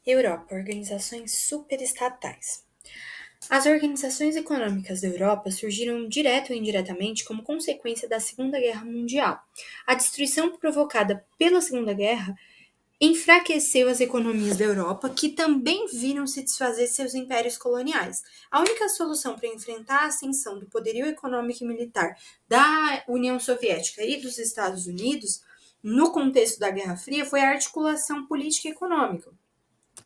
Europa, organizações superestatais. As organizações econômicas da Europa surgiram direto ou indiretamente como consequência da Segunda Guerra Mundial. A destruição provocada pela Segunda Guerra enfraqueceu as economias da Europa, que também viram se desfazer seus impérios coloniais. A única solução para enfrentar a ascensão do poderio econômico e militar da União Soviética e dos Estados Unidos, no contexto da Guerra Fria, foi a articulação política e econômica.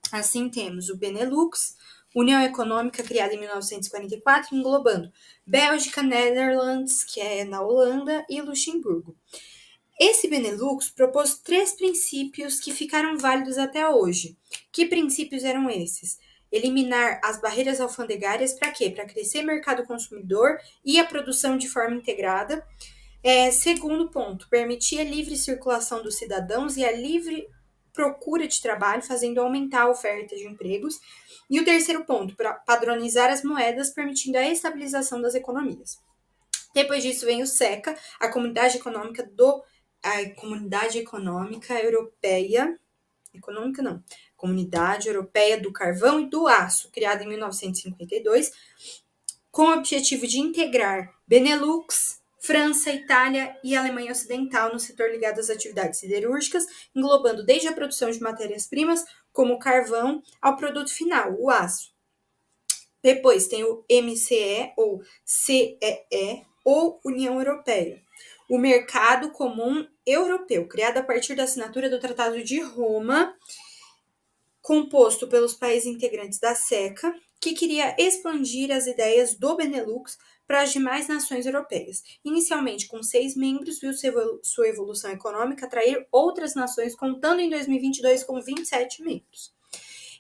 Assim, temos o Benelux, União Econômica criada em 1944, englobando Bélgica, Netherlands, que é na Holanda, e Luxemburgo. Esse Benelux propôs 3 princípios que ficaram válidos até hoje. Que princípios eram esses? Eliminar as barreiras alfandegárias para quê? Para crescer o mercado consumidor e a produção de forma integrada. Segundo ponto, permitir a livre circulação dos cidadãos e a livre procura de trabalho, fazendo aumentar a oferta de empregos. E o terceiro ponto, para padronizar as moedas, permitindo a estabilização das economias. Depois disso vem o SECA, a Comunidade Econômica Europeia, Comunidade Europeia do Carvão e do Aço, criada em 1952, com o objetivo de integrar Benelux, França, Itália e Alemanha Ocidental no setor ligado às atividades siderúrgicas, englobando desde a produção de matérias-primas, como o carvão, ao produto final, o aço. Depois tem o MCE, ou CEE, ou União Europeia, o Mercado Comum Europeu, criado a partir da assinatura do Tratado de Roma, composto pelos países integrantes da SECA, que queria expandir as ideias do Benelux para as demais nações europeias. Inicialmente com 6 membros, viu sua evolução econômica atrair outras nações, contando em 2022 com 27 membros.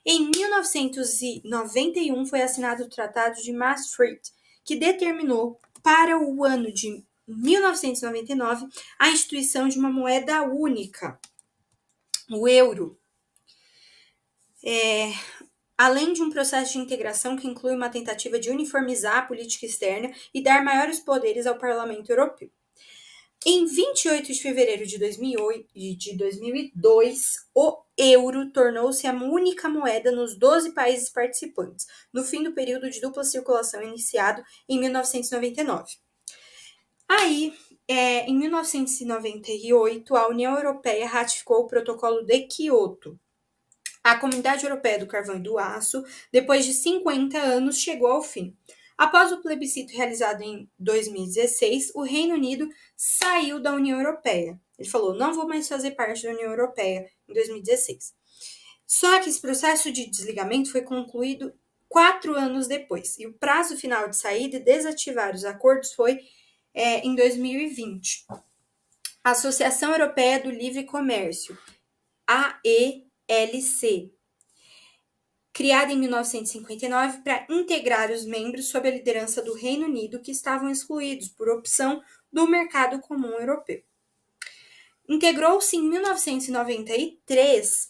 Em 1991 foi assinado o Tratado de Maastricht, que determinou para o ano de 1999 a instituição de uma moeda única, o euro. Além de um processo de integração que inclui uma tentativa de uniformizar a política externa e dar maiores poderes ao Parlamento Europeu. Em 28 de fevereiro de 2002, o euro tornou-se a única moeda nos 12 países participantes, no fim do período de dupla circulação iniciado em 1999. Em 1998, a União Europeia ratificou o Protocolo de Quioto. A Comunidade Europeia do Carvão e do Aço, depois de 50 anos, chegou ao fim. Após o plebiscito realizado em 2016, o Reino Unido saiu da União Europeia. Ele falou, não vou mais fazer parte da União Europeia, em 2016. Só que esse processo de desligamento foi concluído 4 anos depois. E o prazo final de saída e desativar os acordos foi em 2020. A Associação Europeia do Livre Comércio, AELC, criada em 1959 para integrar os membros sob a liderança do Reino Unido que estavam excluídos por opção do Mercado Comum Europeu. Integrou-se em 1993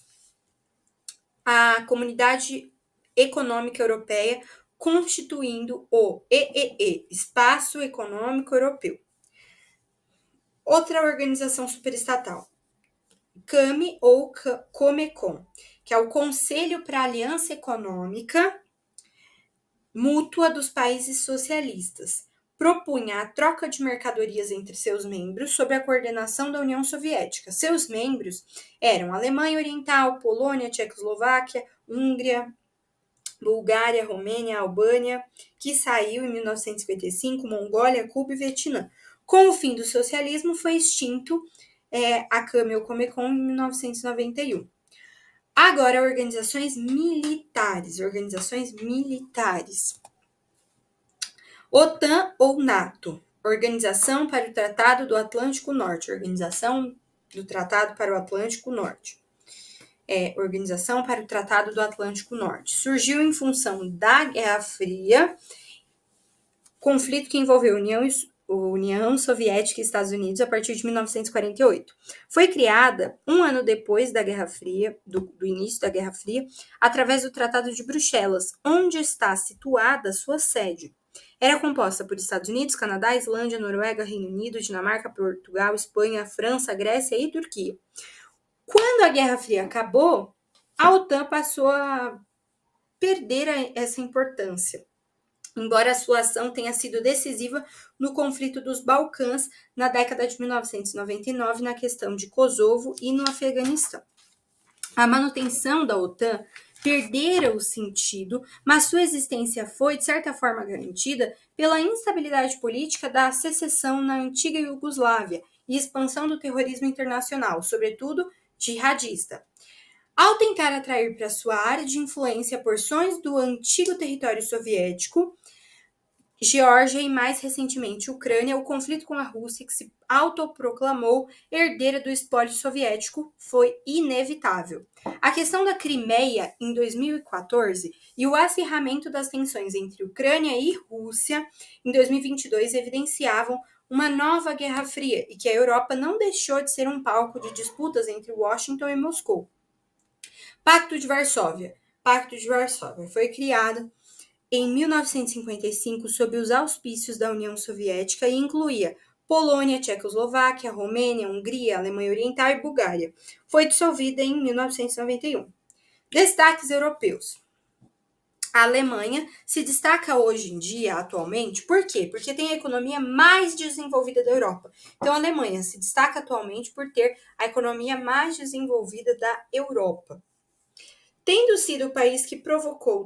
a Comunidade Econômica Europeia, constituindo o EEE, Espaço Econômico Europeu. Outra organização superestatal, CAME ou Comecon, que é o Conselho para a Aliança Econômica Mútua dos Países Socialistas, propunha a troca de mercadorias entre seus membros sob a coordenação da União Soviética. Seus membros eram Alemanha Oriental, Polônia, Tchecoslováquia, Hungria, Bulgária, Romênia, Albânia, que saiu em 1955, Mongólia, Cuba e Vietnã. Com o fim do socialismo, foi extinto a CAME ou Comecon em 1991. Agora, organizações militares. OTAN ou NATO, Organização para o Tratado do Atlântico Norte, Organização do Tratado para o Atlântico Norte. Organização para o Tratado do Atlântico Norte. Surgiu em função da Guerra Fria, conflito que envolveu União Soviética e Estados Unidos a partir de 1948. Foi criada um ano depois da Guerra Fria, do início da Guerra Fria, através do Tratado de Bruxelas, onde está situada sua sede. Era composta por Estados Unidos, Canadá, Islândia, Noruega, Reino Unido, Dinamarca, Portugal, Espanha, França, Grécia e Turquia. Quando a Guerra Fria acabou, a OTAN passou a perder essa importância, embora a sua ação tenha sido decisiva no conflito dos Balcãs na década de 1999, na questão de Kosovo e no Afeganistão. A manutenção da OTAN perdera o sentido, mas sua existência foi, de certa forma, garantida pela instabilidade política da secessão na antiga Iugoslávia e expansão do terrorismo internacional, sobretudo jihadista. Ao tentar atrair para sua área de influência porções do antigo território soviético, Geórgia e, mais recentemente, Ucrânia, o conflito com a Rússia, que se autoproclamou herdeira do espólio soviético, foi inevitável. A questão da Crimeia, em 2014, e o acirramento das tensões entre Ucrânia e Rússia, em 2022, evidenciavam uma nova Guerra Fria e que a Europa não deixou de ser um palco de disputas entre Washington e Moscou. Pacto de Varsóvia. Pacto de Varsóvia foi criado em 1955 sob os auspícios da União Soviética e incluía Polônia, Tchecoslováquia, Romênia, Hungria, Alemanha Oriental e Bulgária. Foi dissolvida em 1991. Destaques europeus. A Alemanha se destaca hoje em dia, atualmente, por quê? Porque tem a economia mais desenvolvida da Europa. Então, a Alemanha se destaca atualmente por ter a economia mais desenvolvida da Europa. Tendo sido o país que provocou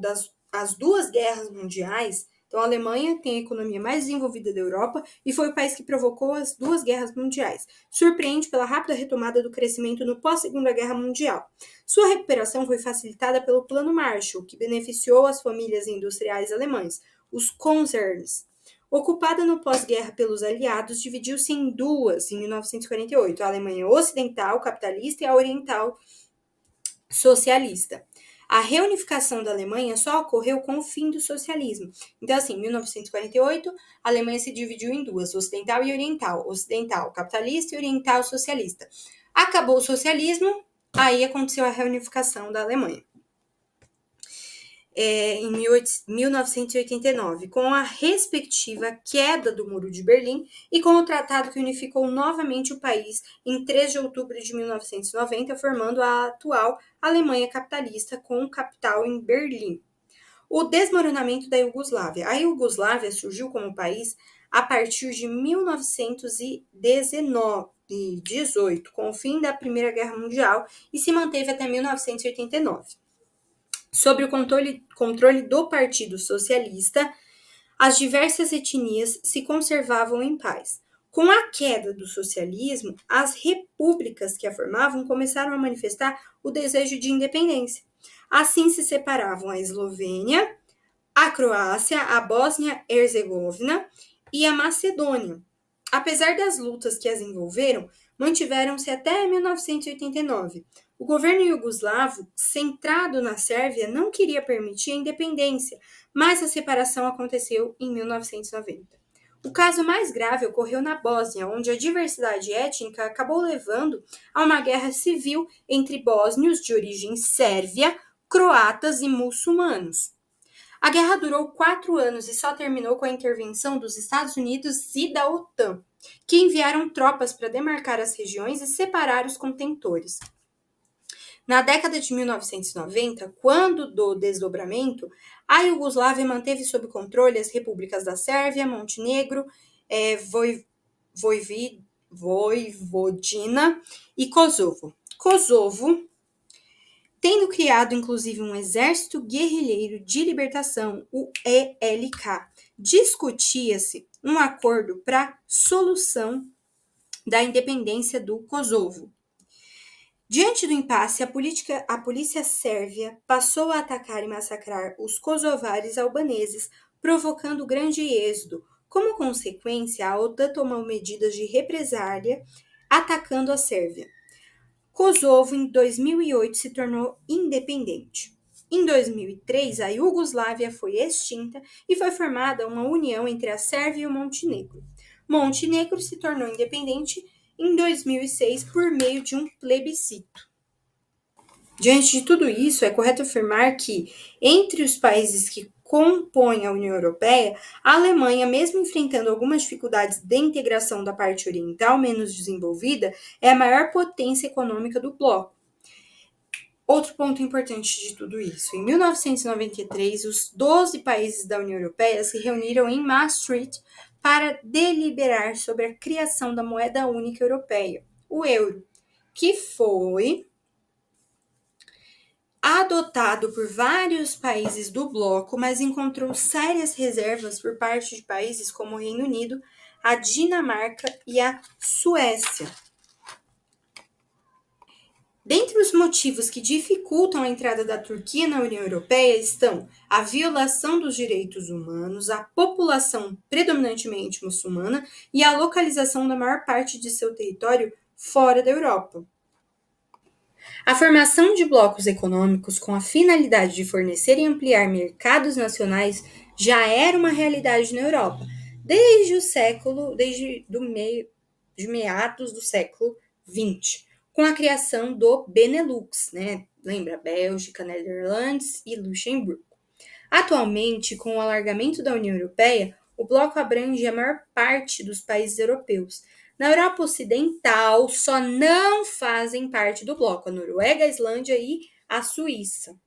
as duas guerras mundiais, então a Alemanha tem a economia mais desenvolvida da Europa e foi o país que provocou as duas guerras mundiais. Surpreende pela rápida retomada do crescimento no pós-Segunda Guerra Mundial. Sua recuperação foi facilitada pelo Plano Marshall, que beneficiou as famílias industriais alemãs, os Konzerns. Ocupada no pós-guerra pelos aliados, dividiu-se em duas em 1948, a Alemanha Ocidental, capitalista, e a Oriental, socialista. A reunificação da Alemanha só ocorreu com o fim do socialismo. Então, assim, em 1948, a Alemanha se dividiu em duas, ocidental e oriental. Ocidental capitalista e oriental socialista. Acabou o socialismo, aí aconteceu a reunificação da Alemanha. Em 1989, com a respectiva queda do Muro de Berlim e com o tratado que unificou novamente o país em 3 de outubro de 1990, formando a atual Alemanha capitalista com capital em Berlim. O desmoronamento da Iugoslávia. A Iugoslávia surgiu como país a partir de 1918, com o fim da Primeira Guerra Mundial, e se manteve até 1989. Sob o controle do Partido Socialista, as diversas etnias se conservavam em paz. Com a queda do socialismo, as repúblicas que a formavam começaram a manifestar o desejo de independência. Assim se separavam a Eslovênia, a Croácia, a Bósnia-Herzegovina e a Macedônia. Apesar das lutas que as envolveram, mantiveram-se até 1989. O governo iugoslavo, centrado na Sérvia, não queria permitir a independência, mas a separação aconteceu em 1990. O caso mais grave ocorreu na Bósnia, onde a diversidade étnica acabou levando a uma guerra civil entre bósnios de origem sérvia, croatas e muçulmanos. A guerra durou 4 anos e só terminou com a intervenção dos Estados Unidos e da OTAN, que enviaram tropas para demarcar as regiões e separar os contentores. Na década de 1990, quando do desdobramento, a Iugoslávia manteve sob controle as repúblicas da Sérvia, Montenegro, Vojvodina e Kosovo. Kosovo, tendo criado inclusive um exército guerrilheiro de libertação, o ELK, discutia-se um acordo para solução da independência do Kosovo. Diante do impasse, a polícia sérvia passou a atacar e massacrar os kosovares albaneses, provocando grande êxodo. Como consequência, a OTAN tomou medidas de represália, atacando a Sérvia. Kosovo, em 2008, se tornou independente. Em 2003, a Iugoslávia foi extinta e foi formada uma união entre a Sérvia e o Montenegro. Montenegro se tornou independente em 2006 por meio de um plebiscito. Diante de tudo isso, é correto afirmar que, entre os países que compõem a União Europeia, a Alemanha, mesmo enfrentando algumas dificuldades de integração da parte oriental menos desenvolvida, é a maior potência econômica do bloco. Outro ponto importante de tudo isso: em 1993, os 12 países da União Europeia se reuniram em Maastricht para deliberar sobre a criação da moeda única europeia, o euro, que foi adotado por vários países do bloco, mas encontrou sérias reservas por parte de países como o Reino Unido, a Dinamarca e a Suécia. Dentre os motivos que dificultam a entrada da Turquia na União Europeia estão a violação dos direitos humanos, a população predominantemente muçulmana e a localização da maior parte de seu território fora da Europa. A formação de blocos econômicos com a finalidade de fornecer e ampliar mercados nacionais já era uma realidade na Europa, desde meados do século XX, com a criação do Benelux, né? Lembra? Bélgica, Netherlands e Luxemburgo. Atualmente, com o alargamento da União Europeia, o bloco abrange a maior parte dos países europeus. Na Europa Ocidental, só não fazem parte do bloco a Noruega, a Islândia e a Suíça.